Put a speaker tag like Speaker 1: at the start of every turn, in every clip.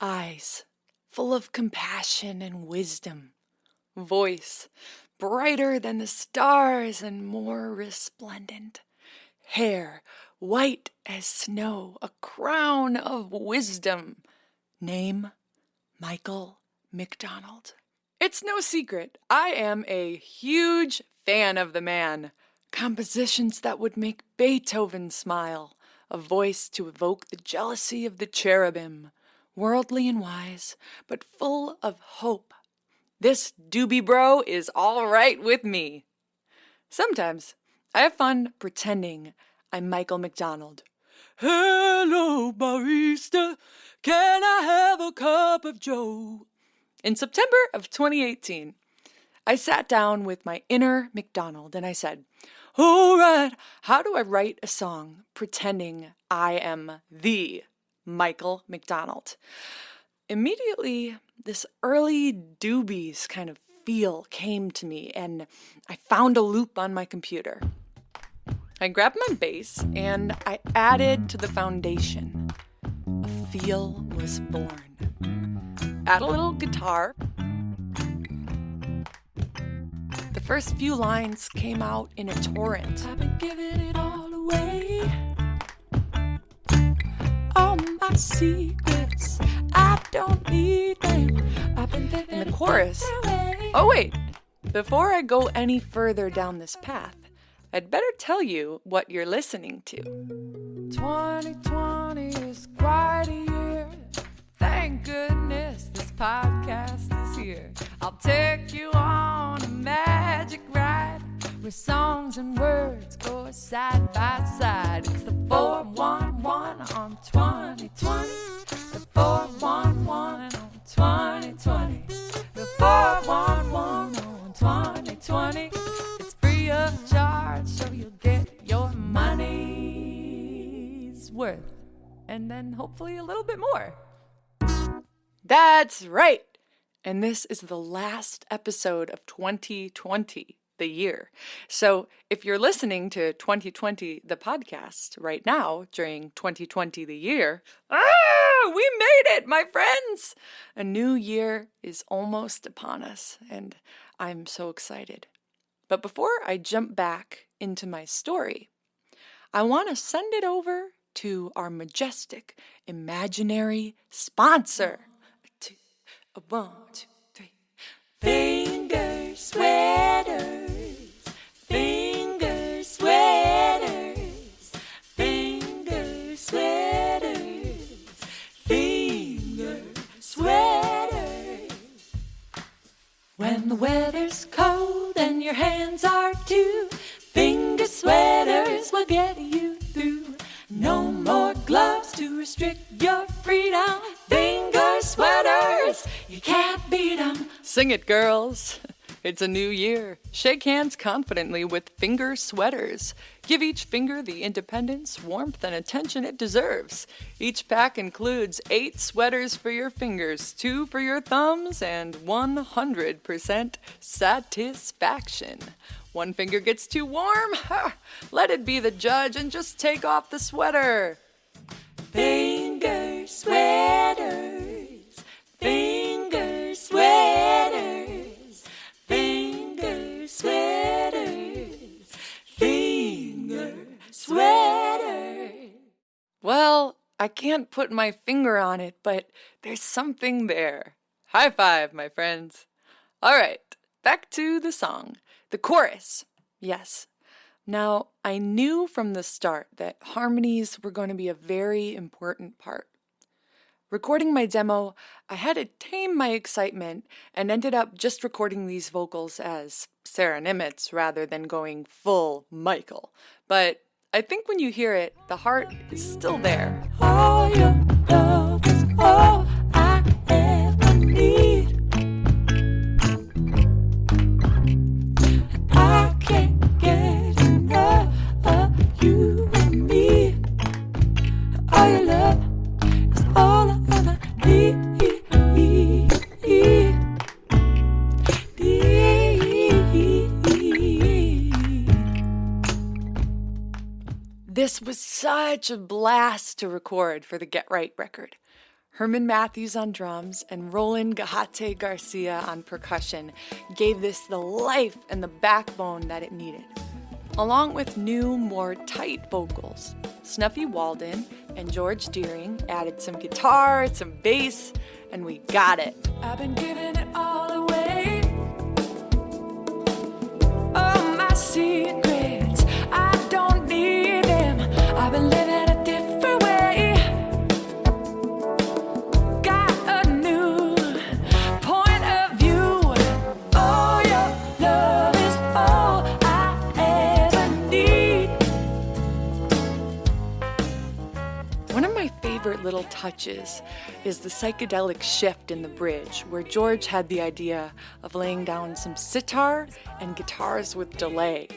Speaker 1: Eyes full of compassion and wisdom. Voice brighter than the stars and more resplendent. Hair white as snow, a crown of wisdom. Name, Michael McDonald. It's no secret, I am a huge fan of the man. Compositions that would make Beethoven smile. A voice to evoke the jealousy of the cherubim. Worldly and wise, but full of hope. This doobie bro is all right with me. Sometimes I have fun pretending I'm Michael McDonald. Hello, barista, can I have a cup of joe? In September of 2018, I sat down with my inner McDonald and I said, all right, how do I write a song pretending I am the Michael McDonald? Immediately, this early doobies kind of feel came to me, and I found a loop on my computer. I grabbed my bass, and I added to the foundation. A feel was born. Add a little guitar. The first few lines came out in a torrent. I've been giving it all away. All my secrets, I don't need them. I've been living in the chorus. Oh wait, before I go any further down this path, I'd better tell you what you're listening to. 2020 is quite a year. Thank goodness this podcast is here. I'll take you on a magic ride where songs and words go side by side. It's the 411 on 2020. The 411 on 2020. The 411 on 2020. It's free of charge, so you'll get your money's worth. And then hopefully a little bit more. That's right. And this is the last episode of 2020, the year. So if you're listening to 2020, the podcast, right now, during 2020, the year, we made it, my friends! A new year is almost upon us, and I'm so excited. But before I jump back into my story, I want to send it over to our majestic, imaginary sponsor. One, two, three. Finger sweaters, finger sweaters, finger sweaters, finger sweaters. When the weather's cold and your hands are too, finger sweaters will get you through. No more gloves to restrict your freedom. Finger sweaters, you can't beat 'em. Sing it, girls. It's a new year. Shake hands confidently with finger sweaters. Give each finger the independence, warmth, and attention it deserves. Each pack includes 8 sweaters for your fingers, 2 for your thumbs, and 100% satisfaction. One finger gets too warm? Let it be the judge and just take off the sweater. Finger sweaters, finger sweaters, finger sweaters, finger sweaters. Well, I can't put my finger on it, but there's something there. High five, my friends. All right, back to the song. The chorus, yes. Now, I knew from the start that harmonies were going to be a very important part. Recording my demo, I had to tame my excitement and ended up just recording these vocals as Sara Niemietz rather than going full Michael. But I think when you hear it, the heart is still there. All your love is all I ever need. I can't get enough of you and me. All your love is all I ever need. This was such a blast to record for the Get Right record. Herman Matthews on drums and Roland Gahate Garcia on percussion gave this the life and the backbone that it needed. Along with new, more tight vocals, Snuffy Walden and George Deering added some guitar, some bass, and we got it. I've been giving it all away. All my secrets, I don't need them. I've been living a different way. Got a new point of view. Oh, your love is all I ever need. One of my favorite little touches is the psychedelic shift in the bridge, where George had the idea of laying down some sitar and guitars with delay.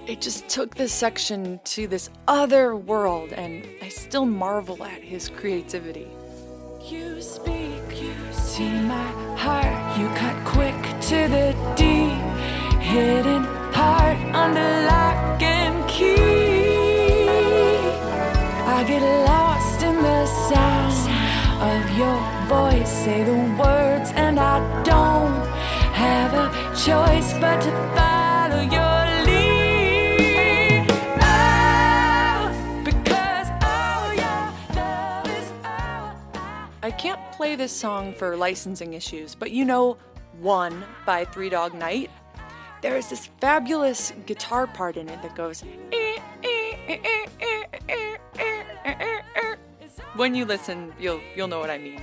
Speaker 1: It just took this section to this other world, and I still marvel at his creativity. You speak, you see my heart, you cut quick to the deep, hidden heart under lock and key. I get lost in the sound of your voice, say the words and I don't have a choice but to follow your lead. Oh, because oh, your love is all I can't play this song for licensing issues, but you know One by Three Dog Night? There is this fabulous guitar part in it that goes when you listen, you'll know what I mean.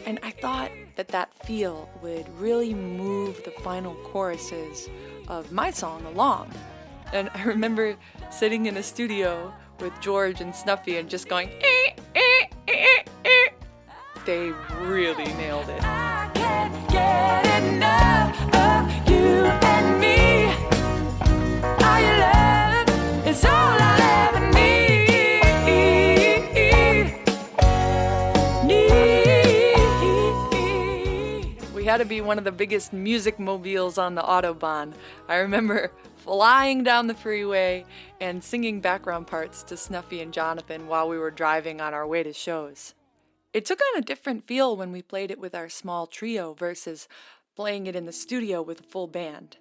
Speaker 1: And I thought that feel would really move the final choruses of my song along. And I remember sitting in a studio with George and Snuffy and just going, They really nailed it. I can't get enough of you and me. All your love is all I'll ever need. We had to be one of the biggest music mobiles on the Autobahn. I remember flying down the freeway and singing background parts to Snuffy and Jonathan while we were driving on our way to shows. It took on a different feel when we played it with our small trio versus playing it in the studio with a full band.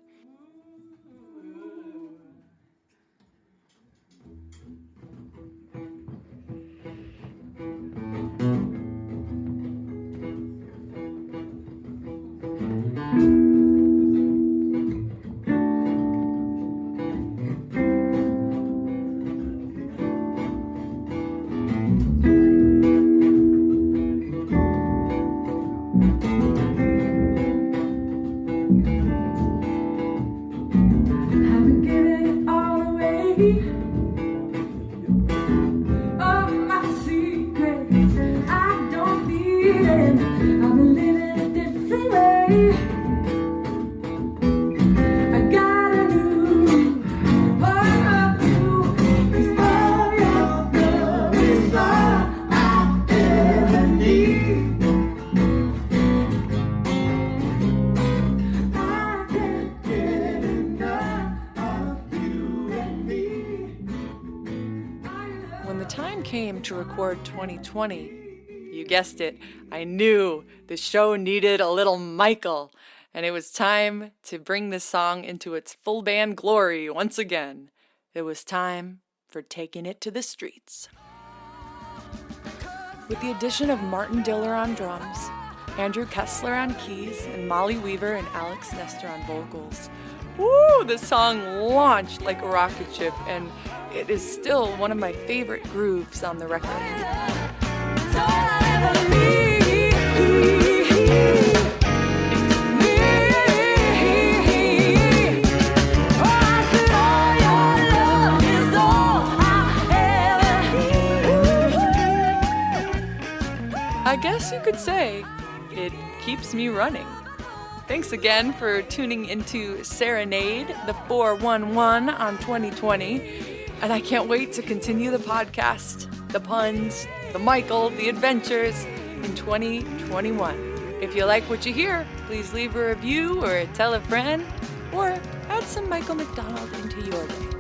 Speaker 1: Came to record 2020, you guessed it, I knew the show needed a little Michael, and it was time to bring this song into its full band glory once again. It was time for Taking It to the Streets. With the addition of Martin Diller on drums, Andrew Kessler on keys, and Molly Weaver and Alex Nestor on vocals, woo, the song launched like a rocket ship, and it is still one of my favorite grooves on the record. I guess you could say it keeps me running. Thanks again for tuning into Serenade, the 411 on 2020. And I can't wait to continue the podcast, the puns, the Michael, the adventures in 2021. If you like what you hear, please leave a review or tell a friend or add some Michael McDonald into your day.